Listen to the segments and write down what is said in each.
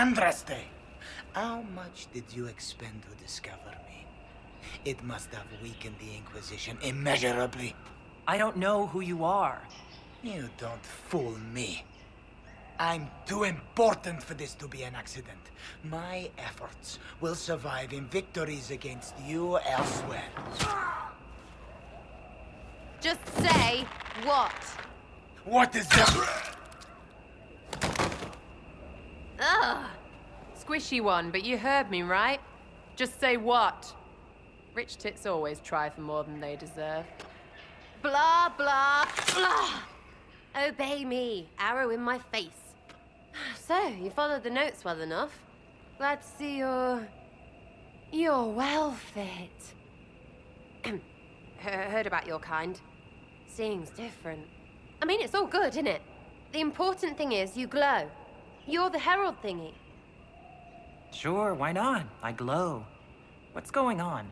Andraste! How much did you expend to discover me? It must have weakened the Inquisition immeasurably. I don't know who you are. You don't fool me. I'm too important for this to be an accident. My efforts will survive in victories against you elsewhere. Just say what? What is that? Ugh. Squishy one, but you heard me, right? Just say what? Rich tits always try for more than they deserve. Blah, blah, blah. Obey me. Arrow in my face. So, you followed the notes well enough. Glad to see you're well fit. Heard about your kind. Seeing's different. I mean, it's all good, isn't it? The important thing is you glow. You're the herald thingy. Sure, why not? I glow. What's going on?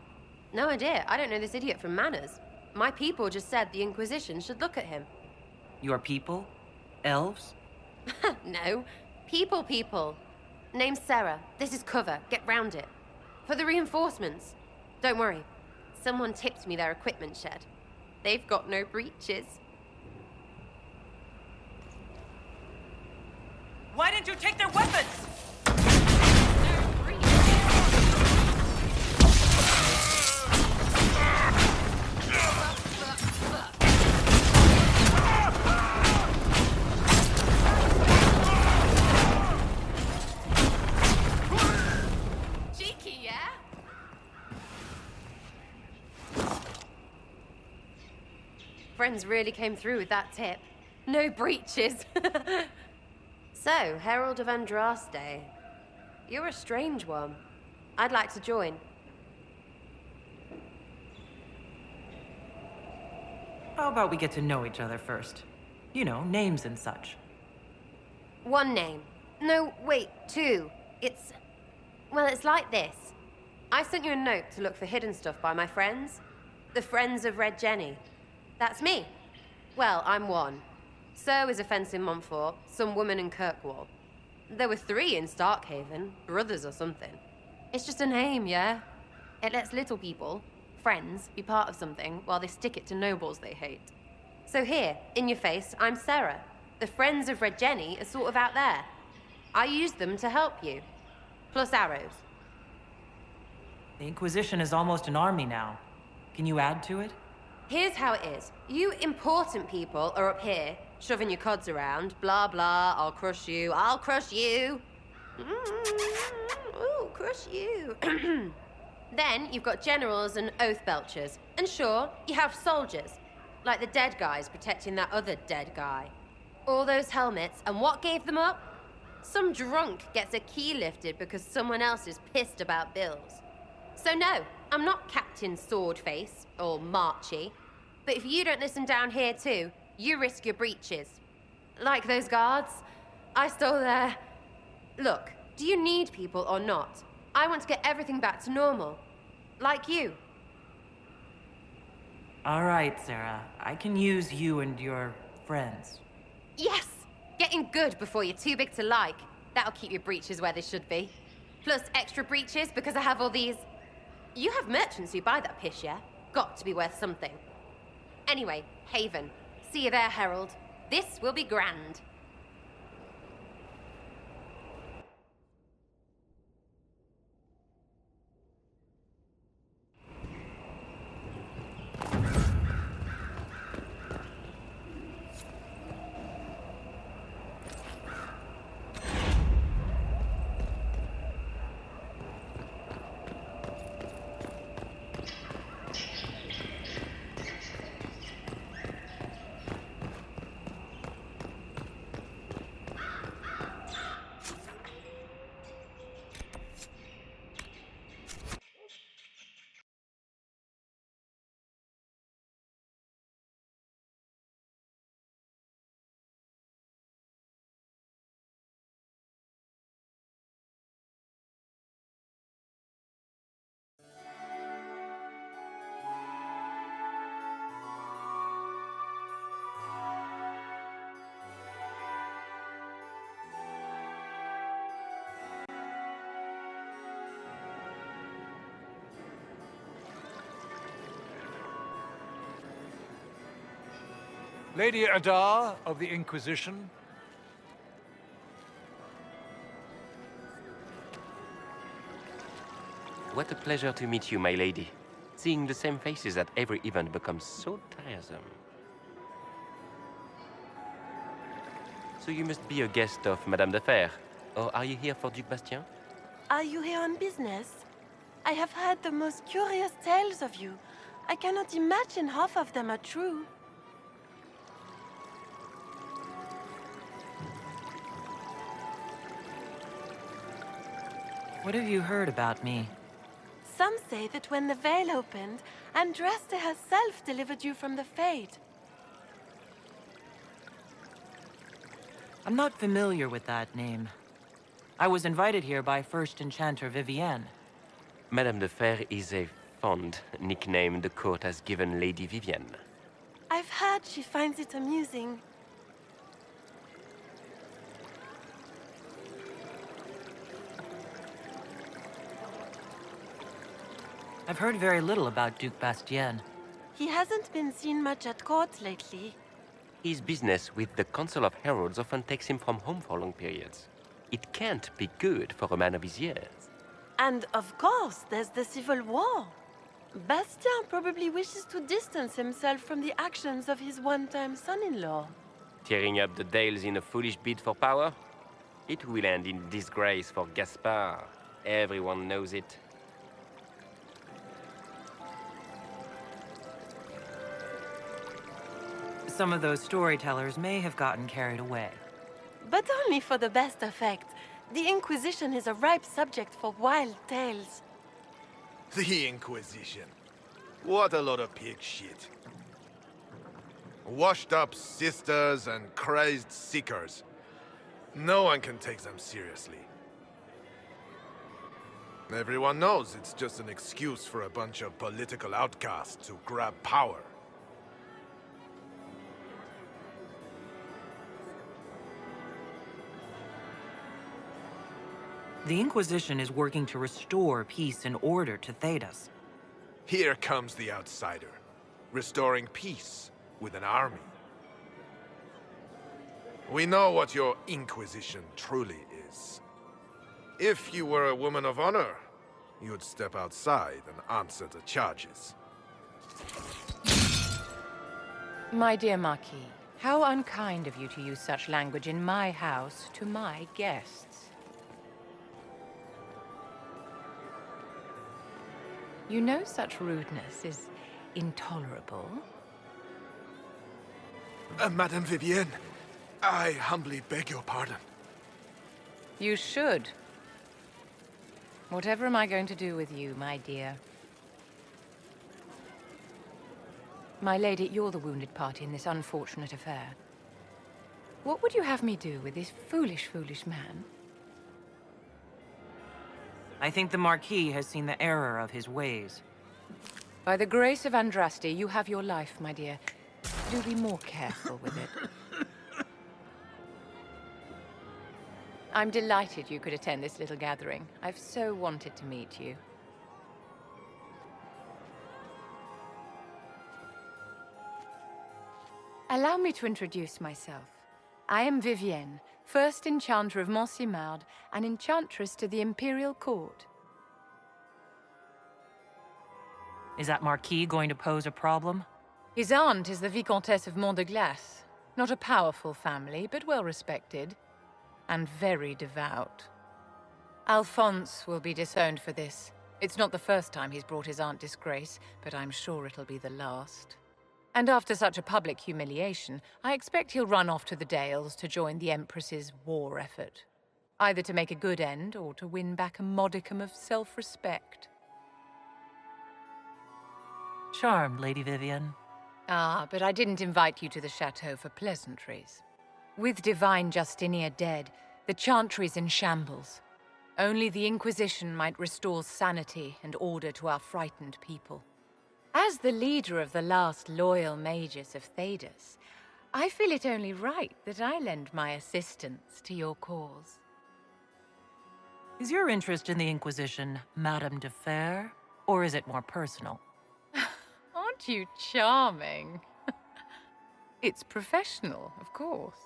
No idea. I don't know this idiot from Manners. My people just said the Inquisition should look at him. Your people? Elves? No. People. Name's Sarah. This is cover. Get round it. For the reinforcements. Don't worry. Someone tipped me their equipment shed. They've got no breaches. Why didn't you take their weapons? Cheeky, yeah? Friends really came through with that tip. No breaches. So, Herald of Andraste. You're a strange one. I'd like to join. How about we get to know each other first? You know, names and such. One name. No, wait, two. Well, it's like this. I sent you a note to look for hidden stuff by my friends. The Friends of Red Jenny. That's me. Well, I'm one. So is a fence in Montfort, some woman in Kirkwall. There were 3 in Starkhaven, brothers or something. It's just a name, yeah? It lets little people, friends, be part of something while they stick it to nobles they hate. So here, in your face, I'm Sarah. The Friends of Red Jenny are sort of out there. I used them to help you. Plus arrows. The Inquisition is almost an army now. Can you add to it? Here's how it is. You important people are up here, shoving your cods around. Blah, blah, I'll crush you. Ooh, crush you. Then you've got generals and oath belchers. And sure, you have soldiers. Like the dead guys protecting that other dead guy. All those helmets, and what gave them up? Some drunk gets a key lifted because someone else is pissed about bills. So no, I'm not Captain Swordface, or Marchy. But if you don't listen down here too, you risk your breeches. Like those guards, I stole their... Look, do you need people or not? I want to get everything back to normal. Like you. All right, Sarah. I can use you and your friends. Yes! Getting good before you're too big to like. That'll keep your breeches where they should be. Plus extra breeches because I have all these... You have merchants who buy that piss, yeah? Got to be worth something. Anyway, Haven. See you there, Herald. This will be grand. Lady Adar of the Inquisition. What a pleasure to meet you, my lady. Seeing the same faces at every event becomes so tiresome. So you must be a guest of Madame de Fer. Or are you here for Duc Bastien? Are you here on business? I have heard the most curious tales of you. I cannot imagine half of them are true. What have you heard about me? Some say that when the veil opened, Andraste herself delivered you from the Fade. I'm not familiar with that name. I was invited here by First Enchanter Vivienne. Madame de Fer is a fond nickname the court has given Lady Vivienne. I've heard she finds it amusing. I've heard very little about Duc Bastien. He hasn't been seen much at court lately. His business with the Council of Heralds often takes him from home for long periods. It can't be good for a man of his years. And of course, there's the Civil War. Bastien probably wishes to distance himself from the actions of his one-time son-in-law. Tearing up the Dales in a foolish bid for power? It will end in disgrace for Gaspard. Everyone knows it. Some of those storytellers may have gotten carried away. But only for the best effect. The Inquisition is a ripe subject for wild tales. The Inquisition. What a lot of pig shit. Washed up sisters and crazed seekers. No one can take them seriously. Everyone knows it's just an excuse for a bunch of political outcasts to grab power. The Inquisition is working to restore peace and order to Thedas. Here comes the outsider, restoring peace with an army. We know what your Inquisition truly is. If you were a woman of honor, you'd step outside and answer the charges. My dear Marquis, how unkind of you to use such language in my house to my guests. You know such rudeness is intolerable. Madame Vivienne, I humbly beg your pardon. You should. Whatever am I going to do with you, my dear? My lady, you're the wounded party in this unfortunate affair. What would you have me do with this foolish, foolish man? I think the Marquis has seen the error of his ways. By the grace of Andraste, you have your life, my dear. Do be more careful with it. I'm delighted you could attend this little gathering. I've so wanted to meet you. Allow me to introduce myself. I am Vivienne, first Enchanter of Montsimard and Enchantress to the Imperial Court. Is that Marquis going to pose a problem? His aunt is the Vicomtesse of Mont de Glace. Not a powerful family, but well respected. And very devout. Alphonse will be disowned for this. It's not the first time he's brought his aunt disgrace, but I'm sure it'll be the last. And after such a public humiliation, I expect he'll run off to the Dales to join the Empress's war effort. Either to make a good end, or to win back a modicum of self-respect. Charmed, Lady Vivienne. Ah, but I didn't invite you to the chateau for pleasantries. With Divine Justinia dead, the Chantry's in shambles. Only the Inquisition might restore sanity and order to our frightened people. As the leader of the last loyal mages of Thedas, I feel it only right that I lend my assistance to your cause. Is your interest in the Inquisition Madame de Fer, or is it more personal? Aren't you charming? It's professional, of course.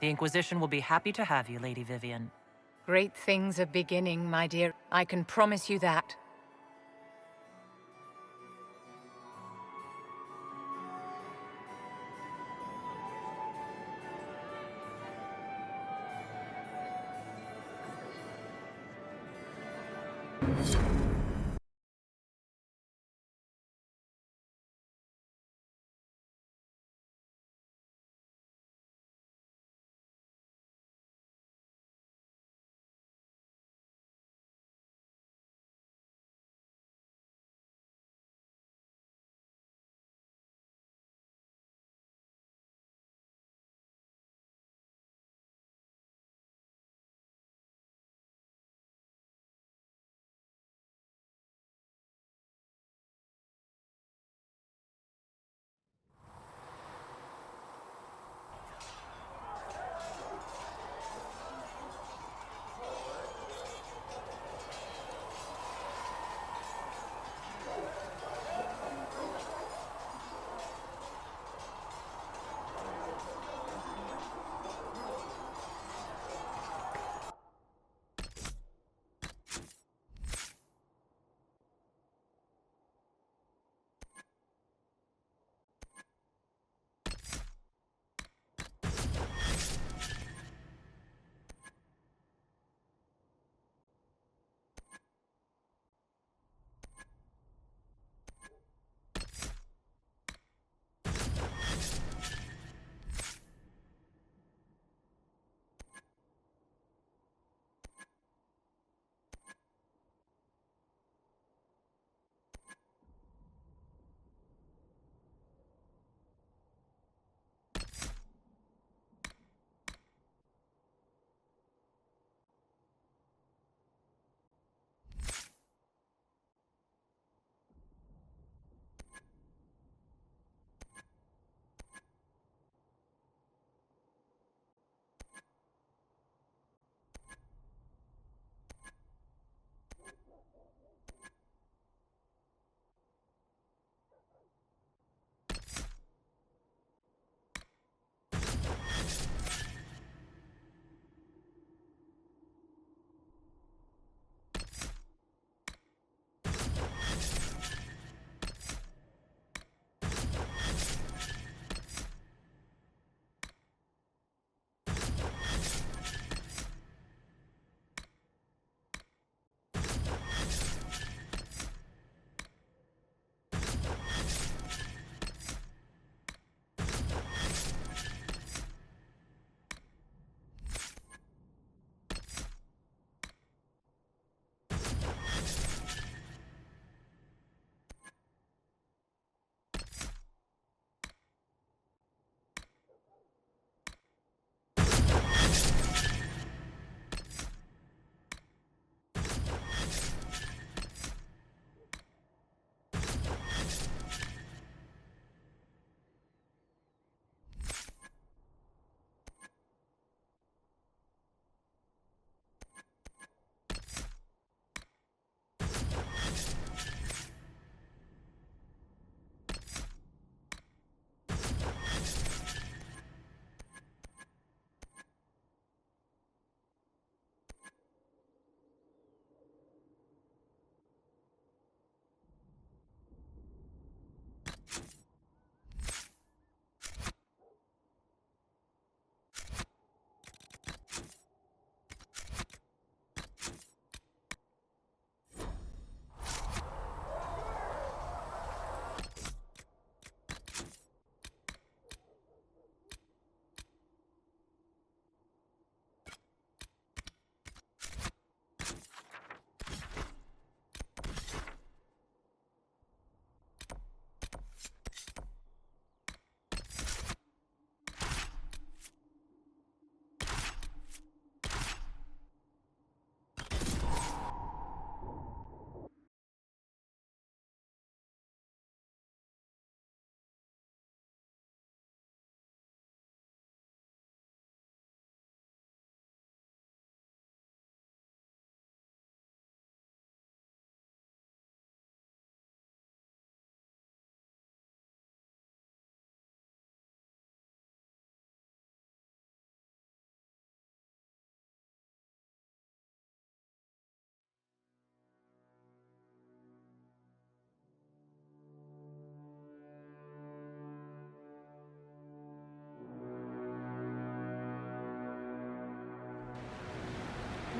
The Inquisition will be happy to have you, Lady Vivian. Great things are beginning, my dear. I can promise you that.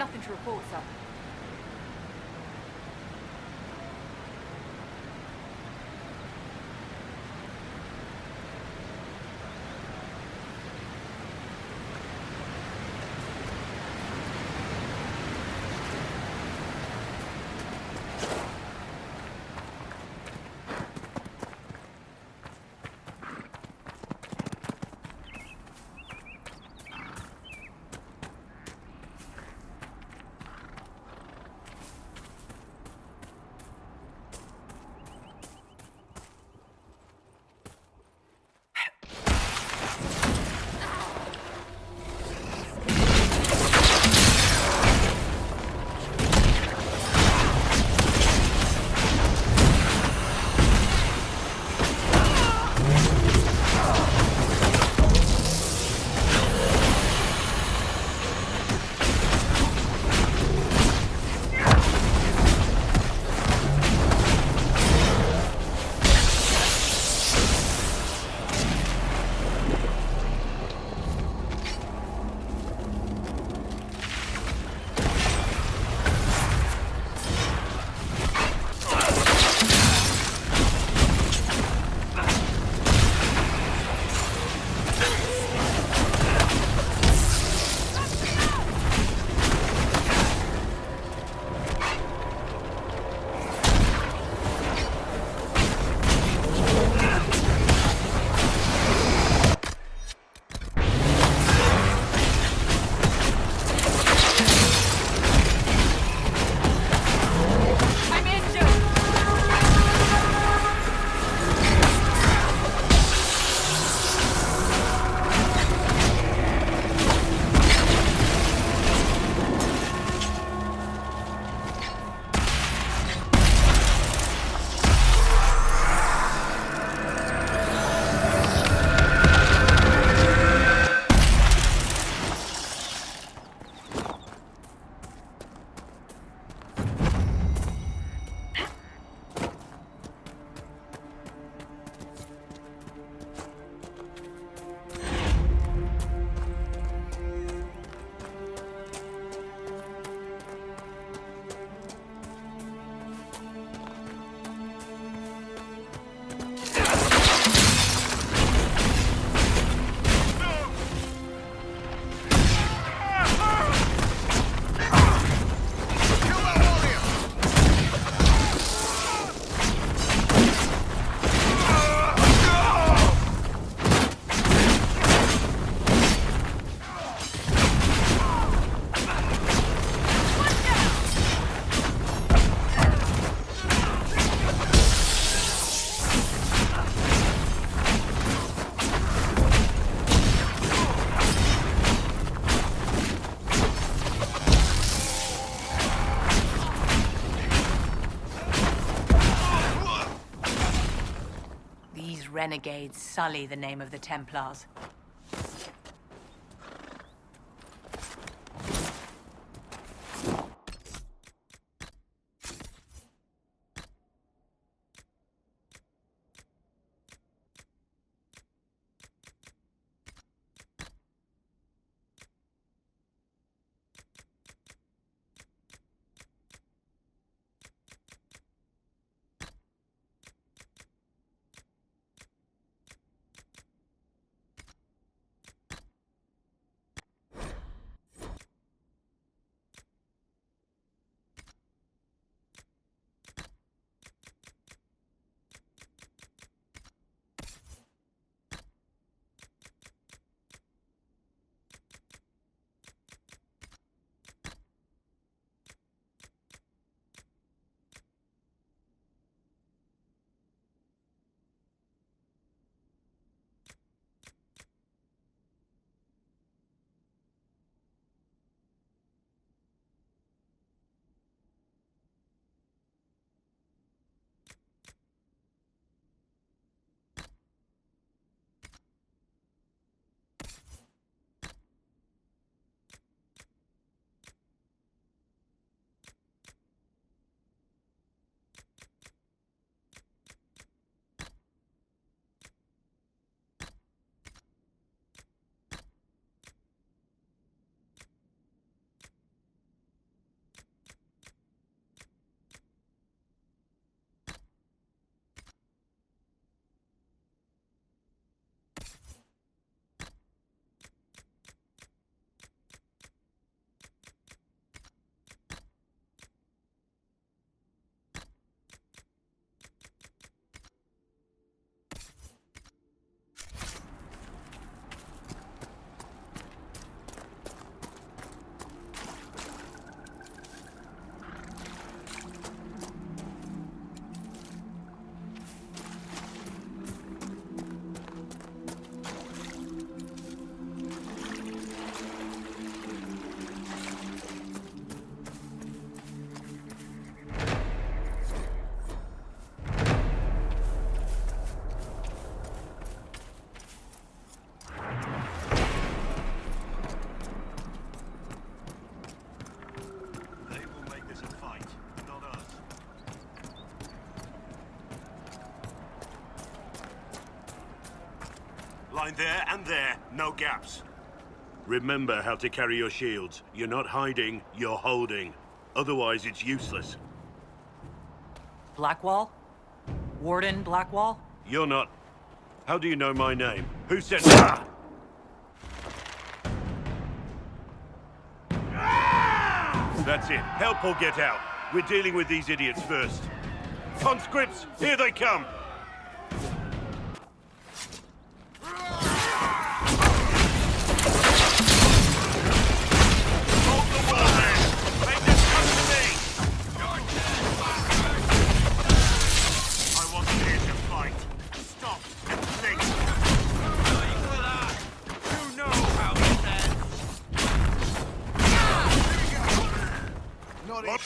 Nothing to report, sir. Renegades sully the name of the Templars. line there and there, no gaps. Remember how to carry your shields. You're not hiding, you're holding. Otherwise, it's useless. Blackwall? Warden Blackwall? You're not... How do you know my name? Who said... Ah! That's it. Help or get out. We're dealing with these idiots first. Conscripts, here they come! Hold the wall there! Make them come to me! I wasn't here to fight. Stop and think! You know how it ends! Not it.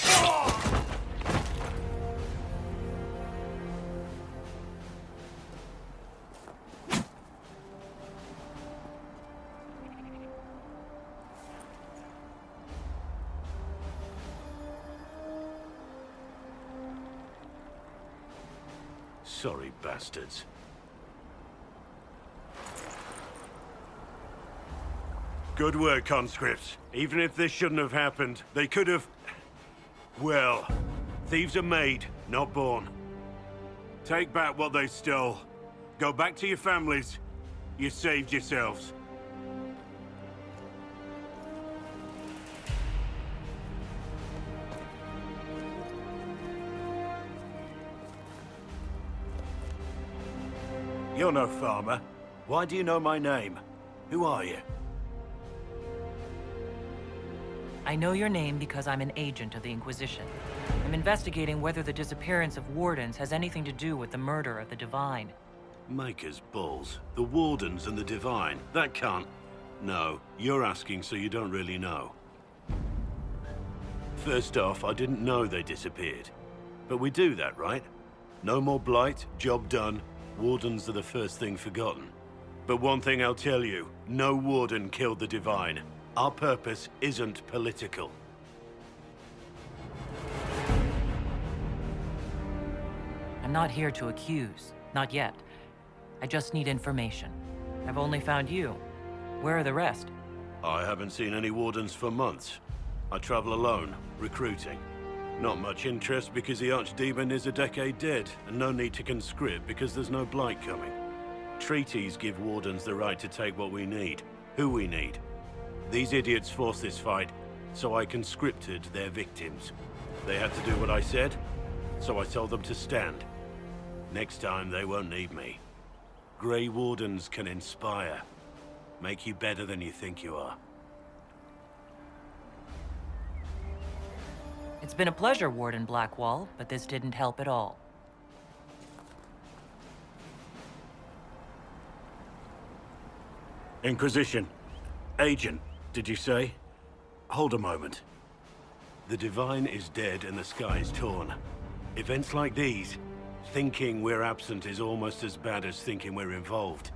Sorry, bastards. Good work, conscripts. Even if this shouldn't have happened, they could have... Well, thieves are made, not born. Take back what they stole. Go back to your families. You saved yourselves. You're no farmer. Why do you know my name? Who are you? I know your name because I'm an agent of the Inquisition. I'm investigating whether the disappearance of Wardens has anything to do with the murder of the Divine. Maker's balls. The Wardens and the Divine. That can't... No, you're asking so you don't really know. First off, I didn't know they disappeared. But we do that, right? No more blight, job done. Wardens are the first thing forgotten. But one thing I'll tell you, no Warden killed the Divine. Our purpose isn't political. I'm not here to accuse. Not yet. I just need information. I've only found you. Where are the rest? I haven't seen any Wardens for months. I travel alone, recruiting. Not much interest because the Archdemon is a decade dead, and no need to conscript because there's no blight coming. Treaties give Wardens the right to take what we need, who we need. These idiots forced this fight, so I conscripted their victims. They had to do what I said, so I told them to stand. Next time, they won't need me. Grey Wardens can inspire. Make you better than you think you are. It's been a pleasure, Warden Blackwall, but this didn't help at all. Inquisition. Agent, did you say? Hold a moment. The Divine is dead and the sky is torn. Events like these, thinking we're absent is almost as bad as thinking we're involved.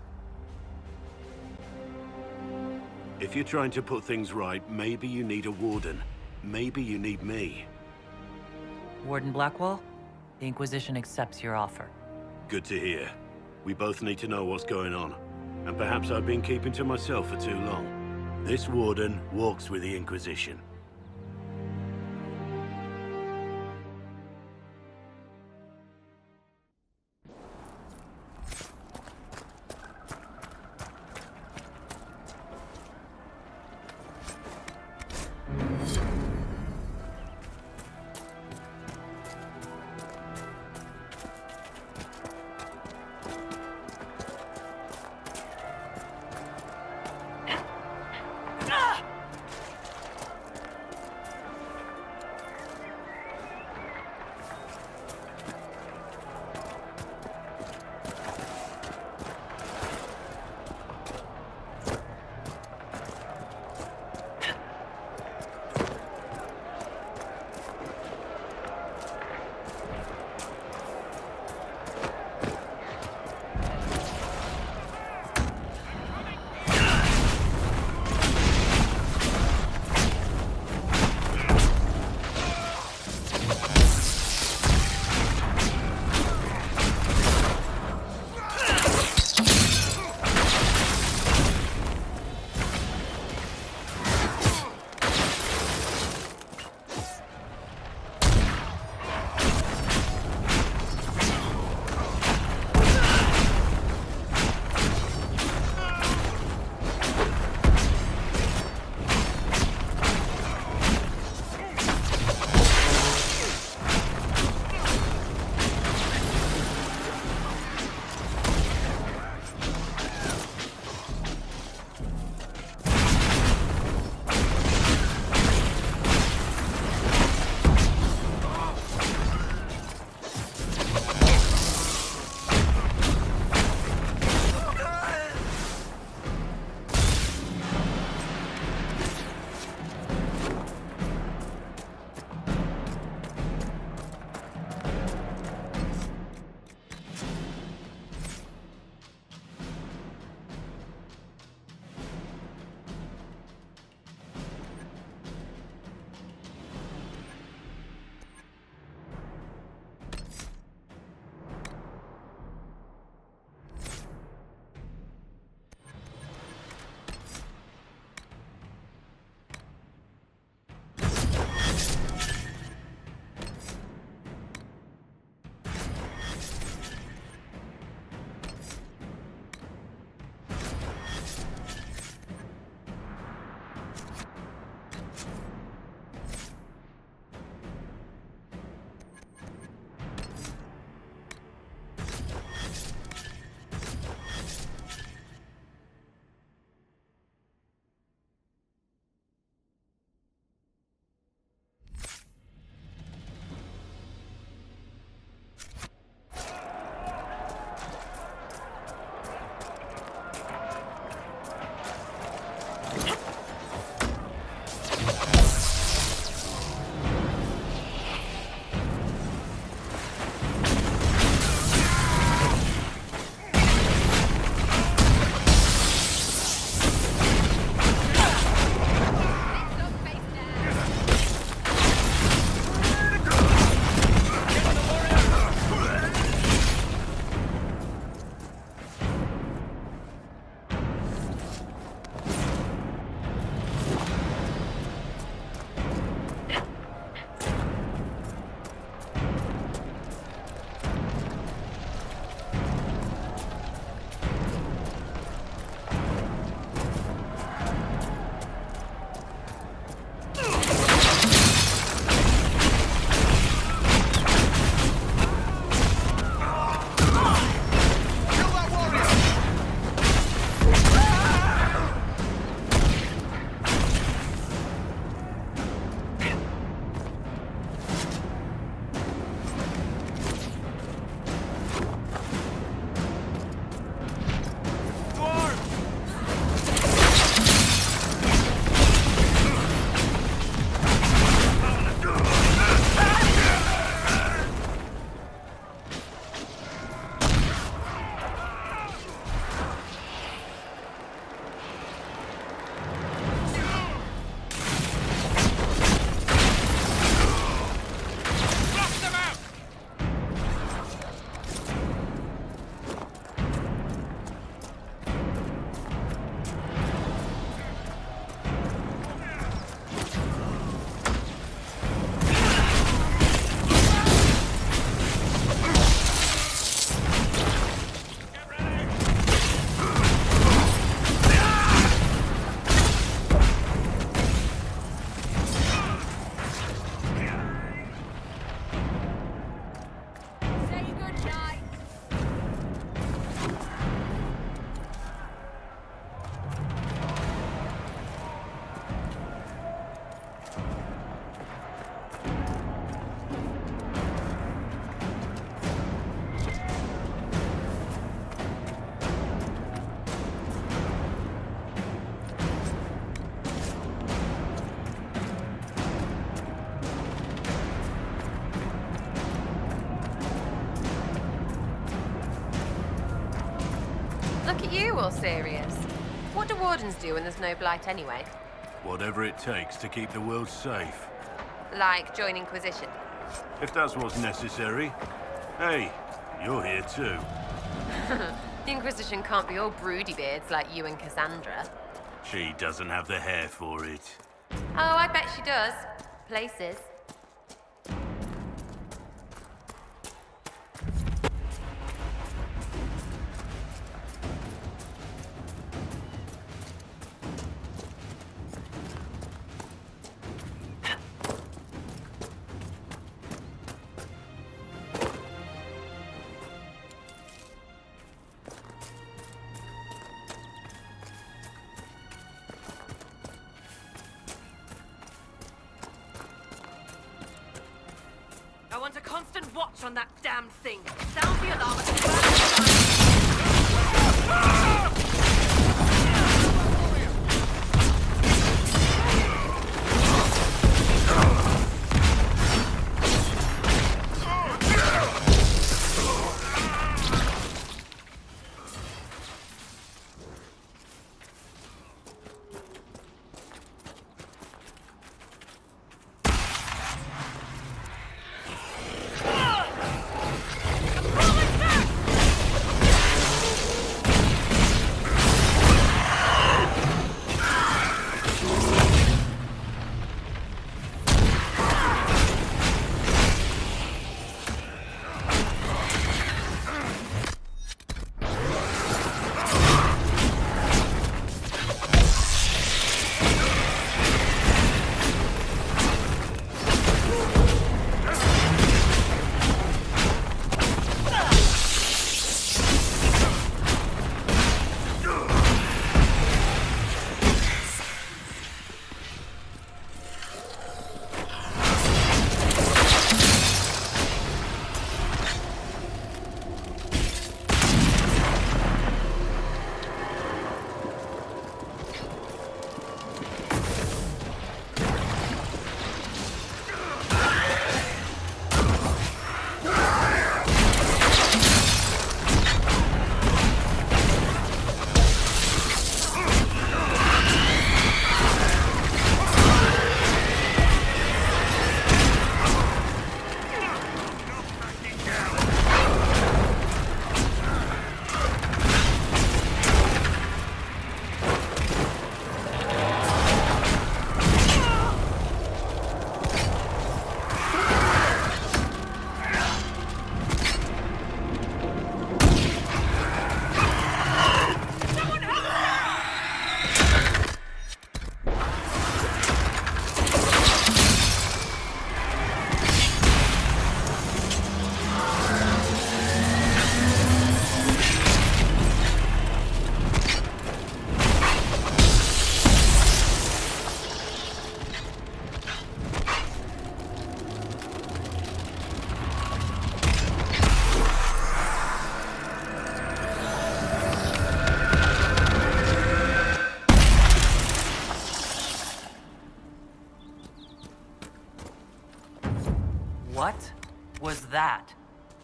If you're trying to put things right, maybe you need a Warden. Maybe you need me. Warden Blackwall, the Inquisition accepts your offer. Good to hear. We both need to know what's going on. And perhaps I've been keeping to myself for too long. This Warden walks with the Inquisition. Look at you, all serious. What do wardens do when there's no blight anyway? Whatever it takes to keep the world safe. Like join Inquisition? If that's what's necessary. Hey, you're here too. The Inquisition can't be all broody beards like you and Cassandra. She doesn't have the hair for it. Oh, I bet she does. Places. I want a constant watch on that damn thing. Sound the alarm at the What was that?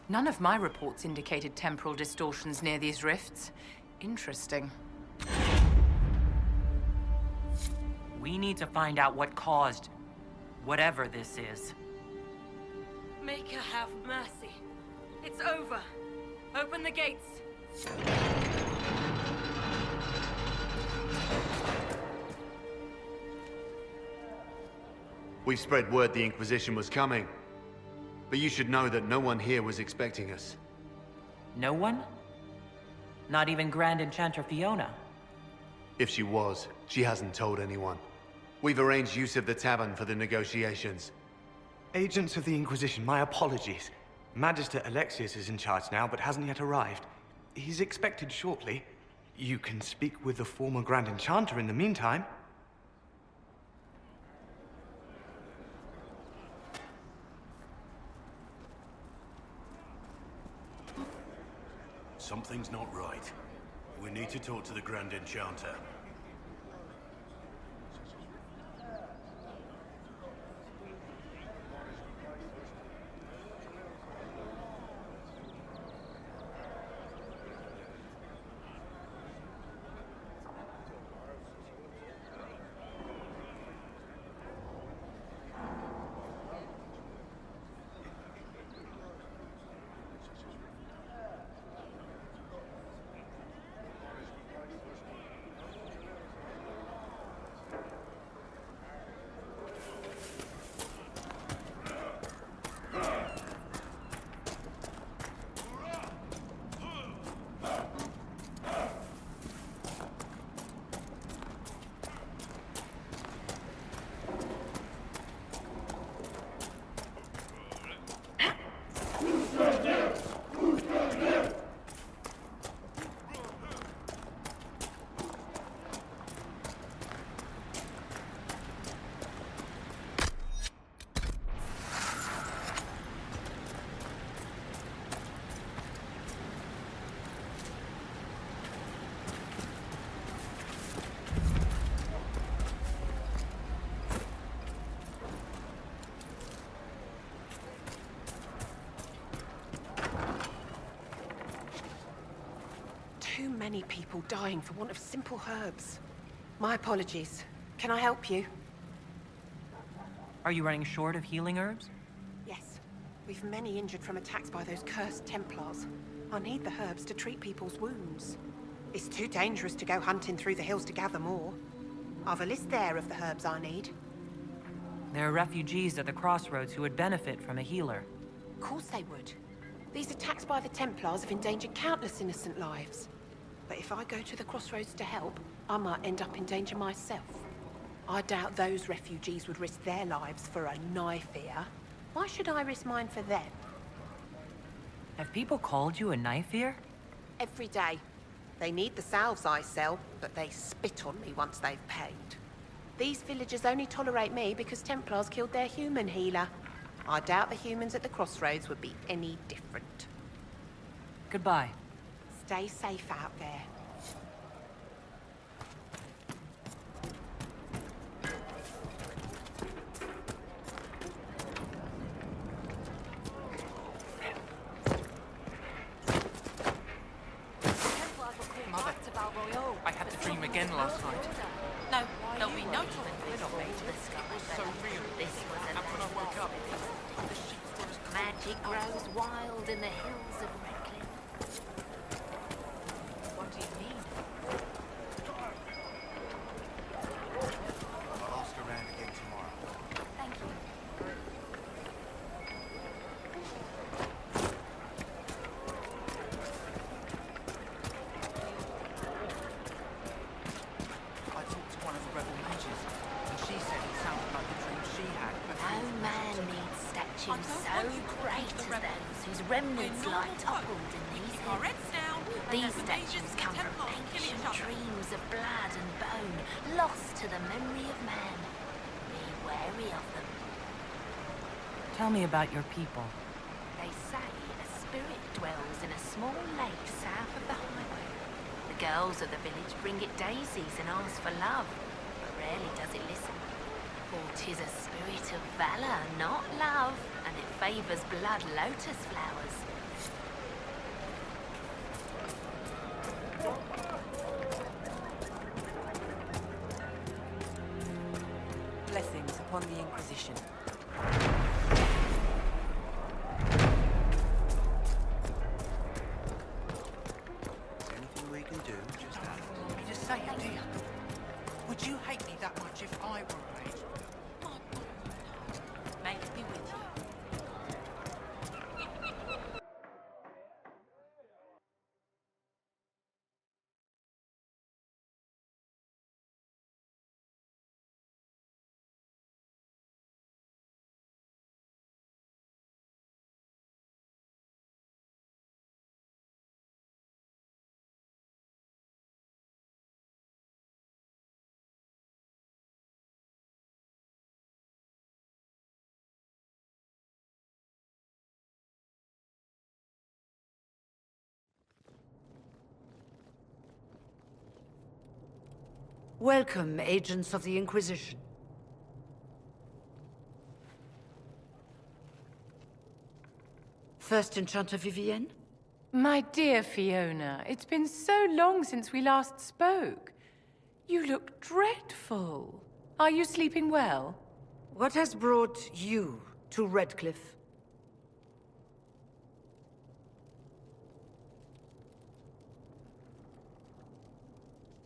None of my reports indicated temporal distortions near these rifts. Interesting. We need to find out what caused whatever this is. Maker have mercy. It's over. Open the gates. We spread word the Inquisition was coming. But you should know that no one here was expecting us. No one? Not even Grand Enchanter Fiona? If she was, she hasn't told anyone. We've arranged use of the tavern for the negotiations. Agents of the Inquisition, my apologies. Magister Alexius is in charge now, but hasn't yet arrived. He's expected shortly. You can speak with the former Grand Enchanter in the meantime. Something's not right. We need to talk to the Grand Enchanter. too many people dying for want of simple herbs. My apologies. Can I help you? Are you running short of healing herbs? Yes. We've many injured from attacks by those cursed Templars. I need the herbs to treat people's wounds. It's too dangerous to go hunting through the hills to gather more. I've a list there of the herbs I need. There are refugees at the crossroads who would benefit from a healer. Of course they would. These attacks by the Templars have endangered countless innocent lives. But if I go to the crossroads to help, I might end up in danger myself. I doubt those refugees would risk their lives for a knife here. Why should I risk mine for them? Have people called you a knife ear? Every day. They need the salves I sell, but they spit on me once they've paid. These villagers only tolerate me because Templars killed their human healer. I doubt the humans at the crossroads would be any different. Goodbye. Stay safe out there. Mother, I had a dream again last night. No, there'll be no time. So real. This was And when I woke up, the sheets were as cold. magic grows wild in the hills of Redcliffe. What do you mean? I'll ask around again tomorrow. Thank you. I talked to one of the rebel mages, and she said it sounded like the dream she had. No man needs statues so great as those whose remnants lie toppled in these hills. These statues come from ancient dreams of blood and bone, lost to the memory of man. Be wary of them. Tell me about your people. They say a spirit dwells in a small lake south of the highway. The girls of the village bring it daisies and ask for love, but rarely does it listen. For 'tis a spirit of valor, not love, and it favors blood lotus flowers. Blessings upon the Inquisition. Anything we can do, just ask. You just say it, dear. Would you hate me that much if I were a mage? May it be with you. Welcome, agents of the Inquisition. First Enchanter Vivienne? My dear Fiona, it's been so long since we last spoke. You look dreadful. Are you sleeping well? What has brought you to Redcliffe?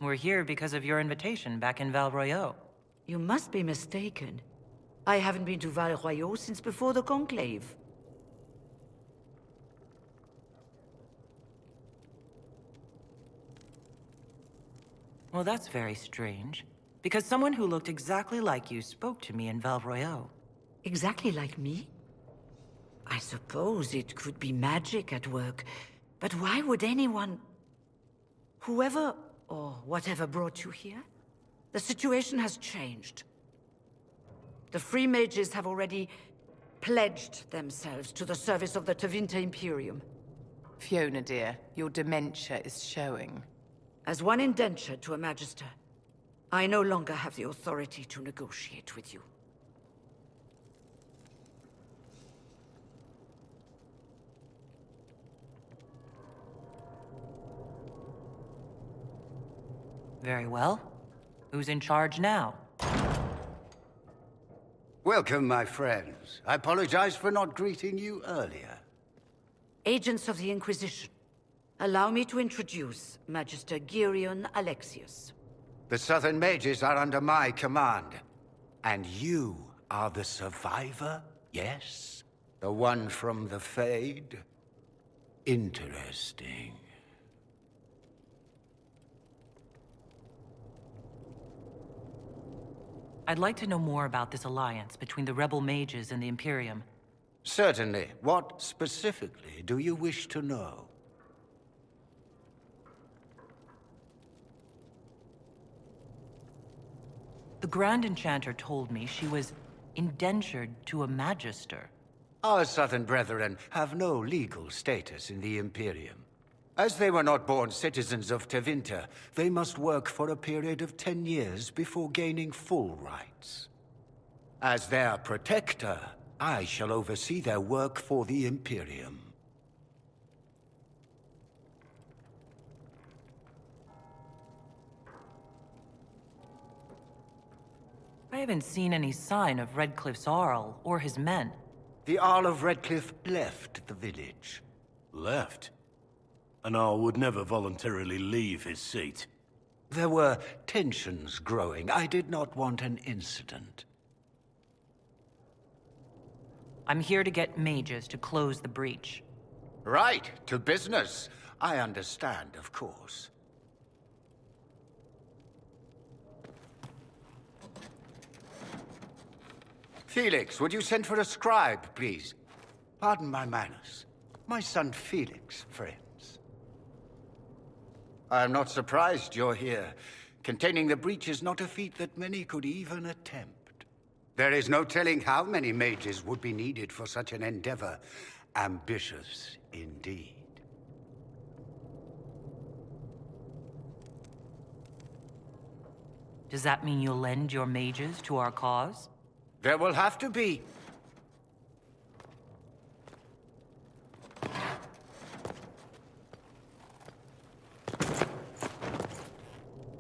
We're here because of your invitation back in Val Royeaux. You must be mistaken. I haven't been to Val Royeaux since before the Conclave. Well, that's very strange. Because someone who looked exactly like you spoke to me in Val Royeaux. Exactly like me? I suppose it could be magic at work, but why would anyone... Whoever or whatever brought you here? The situation has changed. The Free Mages have already pledged themselves to the service of the Tevinter Imperium. Fiona, dear, your dementia is showing. As one indentured to a Magister, I no longer have the authority to negotiate with you. Very well. Who's in charge now? Welcome, my friends. I apologize for not greeting you earlier. Agents of the Inquisition, allow me to introduce Magister Girion Alexius. The Southern Mages are under my command. And you are the survivor, yes? The one from the Fade? Interesting. I'd like to know more about this alliance between the rebel mages and the Imperium. Certainly. What specifically do you wish to know? The Grand Enchanter told me she was indentured to a Magister. Our Southern brethren have no legal status in the Imperium. As they were not born citizens of Tevinter, they must work for a period of 10 years before gaining full rights. As their protector, I shall oversee their work for the Imperium. I haven't seen any sign of Redcliffe's Arl or his men. The Arl of Redcliffe left the village. Left? An Arl would never voluntarily leave his seat. There were tensions growing. I did not want an incident. I'm here to get mages to close the breach. Right, to business. I understand, of course. Felix, would you send for a scribe, please? Pardon my manners. My son Felix, friends. I'm not surprised you're here. Containing the breach is not a feat that many could even attempt. There is no telling how many mages would be needed for such an endeavor. Ambitious, indeed. Does that mean you'll lend your mages to our cause? There will have to be.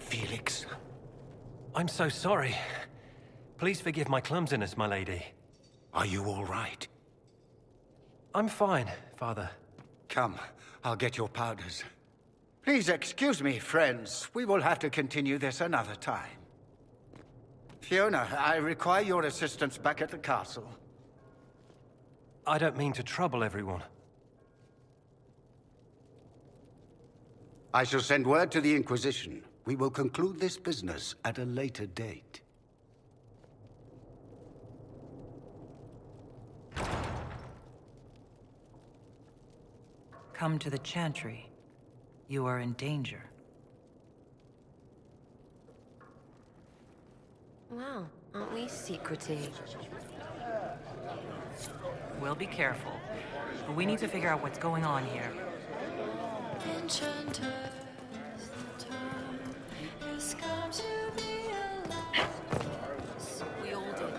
Felix. I'm so sorry. Please forgive my clumsiness, my lady. Are you all right? I'm fine, Father. Come, I'll get your powders. Please excuse me, friends. We will have to continue this another time. Fiona, I require your assistance back at the castle. I don't mean to trouble everyone. I shall send word to the Inquisition. We will conclude this business at a later date. Come to the Chantry. You are in danger. Wow, aren't we secretive? We'll be careful. But we need to figure out what's going on here. We all did.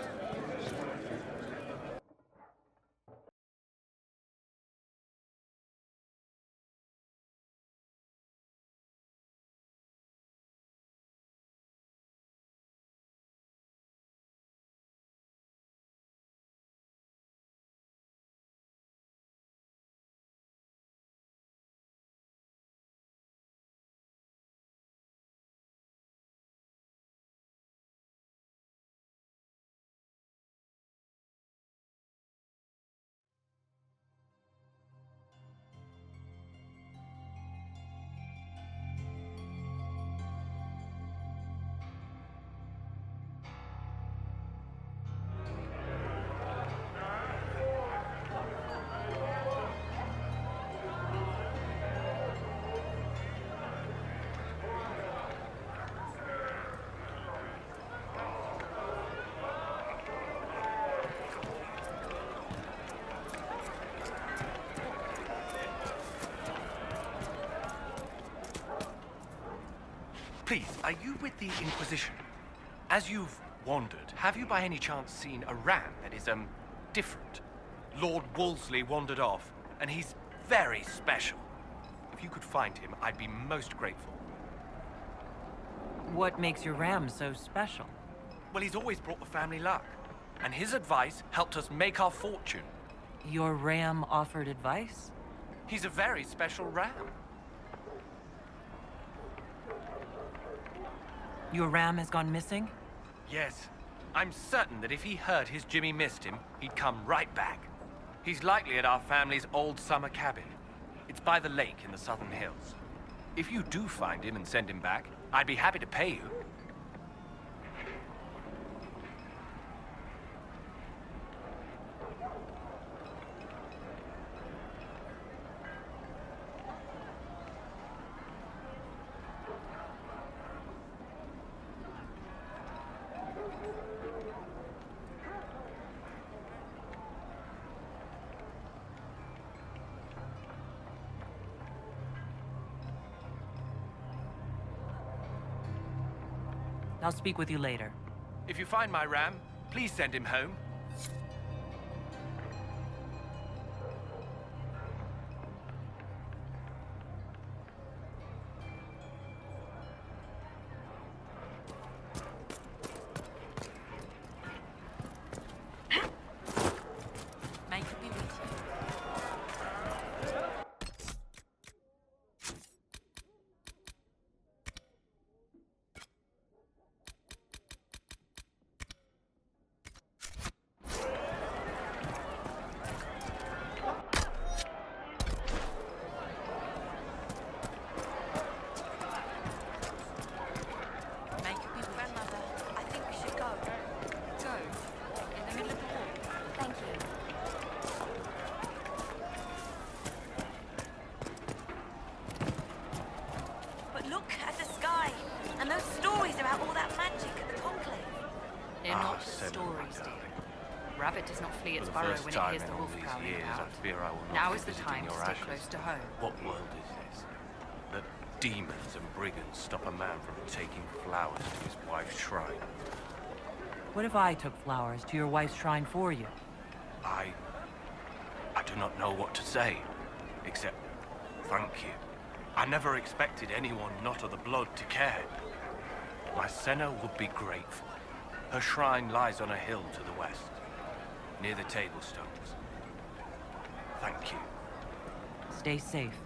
Please, are you with the Inquisition? As you've wandered, have you by any chance seen a ram that is, different? Lord Wolseley wandered off, and he's very special. If you could find him, I'd be most grateful. What makes your ram so special? Well, he's always brought the family luck. And his advice helped us make our fortune. Your ram offered advice? He's a very special ram. Your ram has gone missing? Yes. I'm certain that if he heard his Jimmy missed him, he'd come right back. He's likely at our family's old summer cabin. It's by the lake in the southern hills. If you do find him and send him back, I'd be happy to pay you. I'll speak with you later. If you find my ram, please send him home. May it be with you. Rabbit does not flee its burrow when it hears the wolf growling out. Now is the time to stay close to home. What world is this? That demons and brigands stop a man from taking flowers to his wife's shrine. What if I took flowers to your wife's shrine for you? I do not know what to say, except thank you. I never expected anyone not of the blood to care. My Senna would be grateful. Her shrine lies on a hill to the west, near the tablstones. Thank you. Stay safe.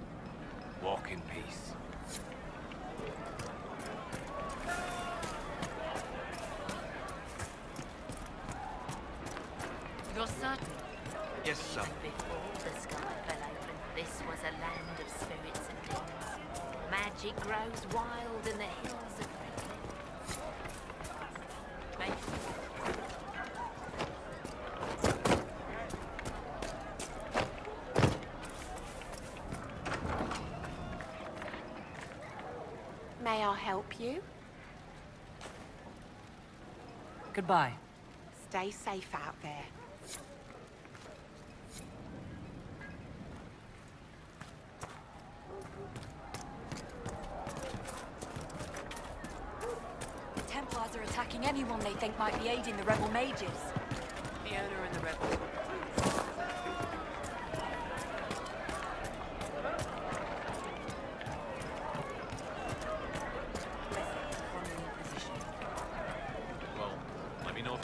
Walk in peace. You're certain? Yes, sir. Before the sky fell open, this was a land of spirits and demons. Magic grows wild in the hills of Redcliffe. May I help you? Goodbye. Stay safe out there. The Templars are attacking anyone they think might be aiding the rebel mages. Fiona and the rebels. Well, let me know.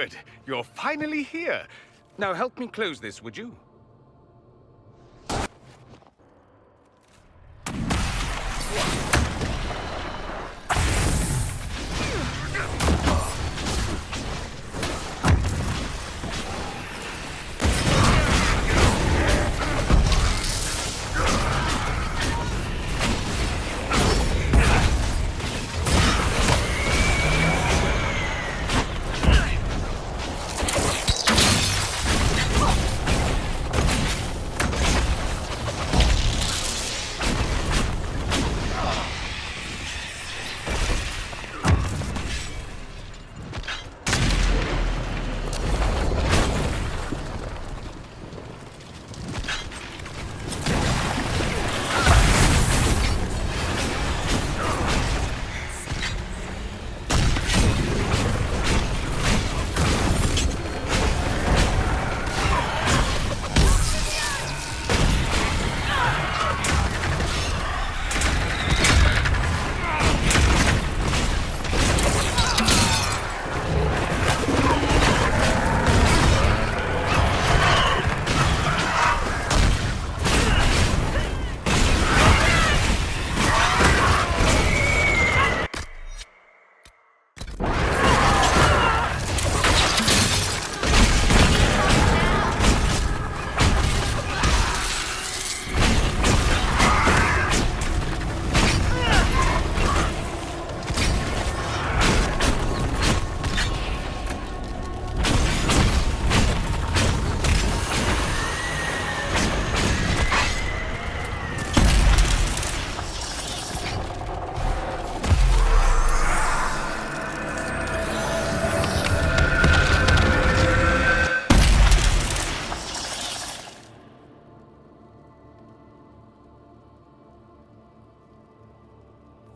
Good. You're finally here. Now help me close this, would you?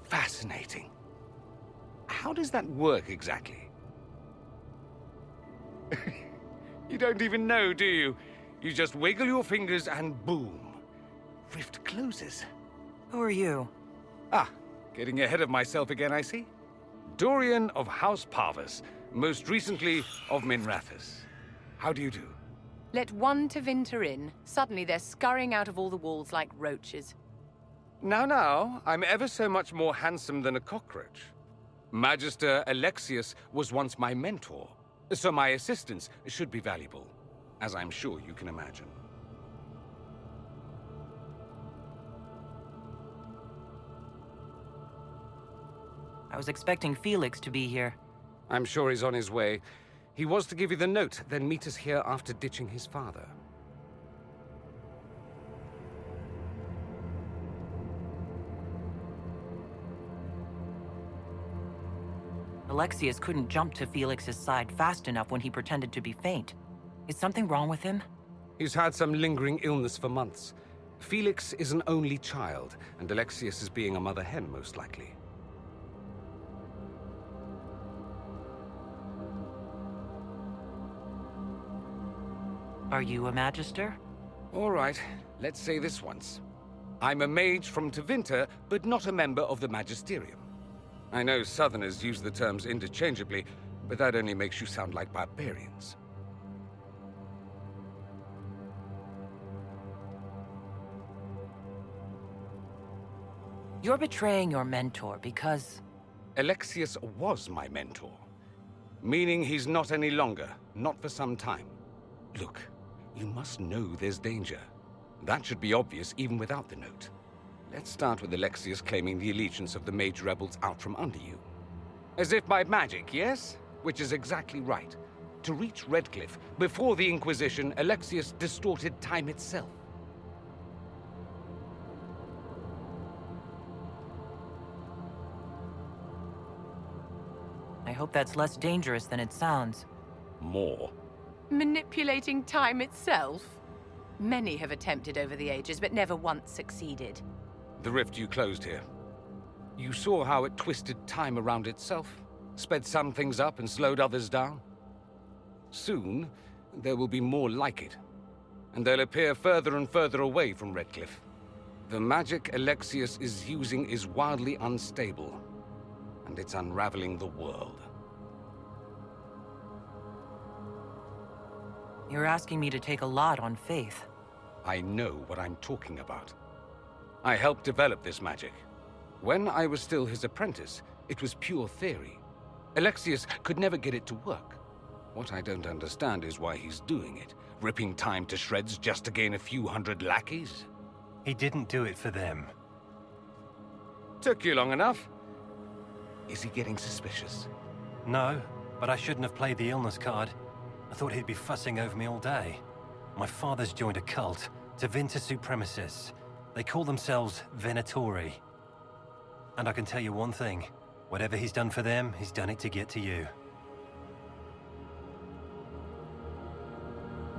Fascinating. How does that work exactly? You don't even know, do you? You just wiggle your fingers and boom. Rift closes. Who are you? Ah, getting ahead of myself again, I see. Dorian of House Parvus, most recently of Minrathous. How do you do? Let one Tevinter in. Suddenly they're scurrying out of all the walls like roaches. Now, I'm ever so much more handsome than a cockroach. Magister Alexius was once my mentor, so my assistance should be valuable, as I'm sure you can imagine. I was expecting Felix to be here. I'm sure he's on his way. He was to give you the note, then meet us here after ditching his father. Alexius couldn't jump to Felix's side fast enough when he pretended to be faint. Is something wrong with him? He's had some lingering illness for months. Felix is an only child, and Alexius is being a mother hen, most likely. Are you a Magister? All right, let's say this once. I'm a mage from Tevinter, but not a member of the Magisterium. I know Southerners use the terms interchangeably, but that only makes you sound like barbarians. You're betraying your mentor because... Alexius was my mentor. Meaning he's not any longer, not for some time. Look, you must know there's danger. That should be obvious even without the note. Let's start with Alexius claiming the allegiance of the mage rebels out from under you. As if by magic, yes? Which is exactly right. To reach Redcliffe, before the Inquisition, Alexius distorted time itself. I hope that's less dangerous than it sounds. More. Manipulating time itself? Many have attempted over the ages, but never once succeeded. The rift you closed here. You saw how it twisted time around itself, sped some things up and slowed others down. Soon, there will be more like it, and they'll appear further and further away from Redcliffe. The magic Alexius is using is wildly unstable, and it's unraveling the world. You're asking me to take a lot on faith. I know what I'm talking about. I helped develop this magic. When I was still his apprentice, it was pure theory. Alexius could never get it to work. What I don't understand is why he's doing it, ripping time to shreds just to gain a few hundred lackeys. He didn't do it for them. Took you long enough. Is he getting suspicious? No, but I shouldn't have played the illness card. I thought he'd be fussing over me all day. My father's joined a cult, Tevinter Supremacists. They call themselves Venatori. And I can tell you one thing. Whatever he's done for them, he's done it to get to you.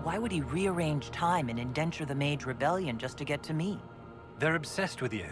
Why would he rearrange time and indenture the Mage Rebellion just to get to me? They're obsessed with you.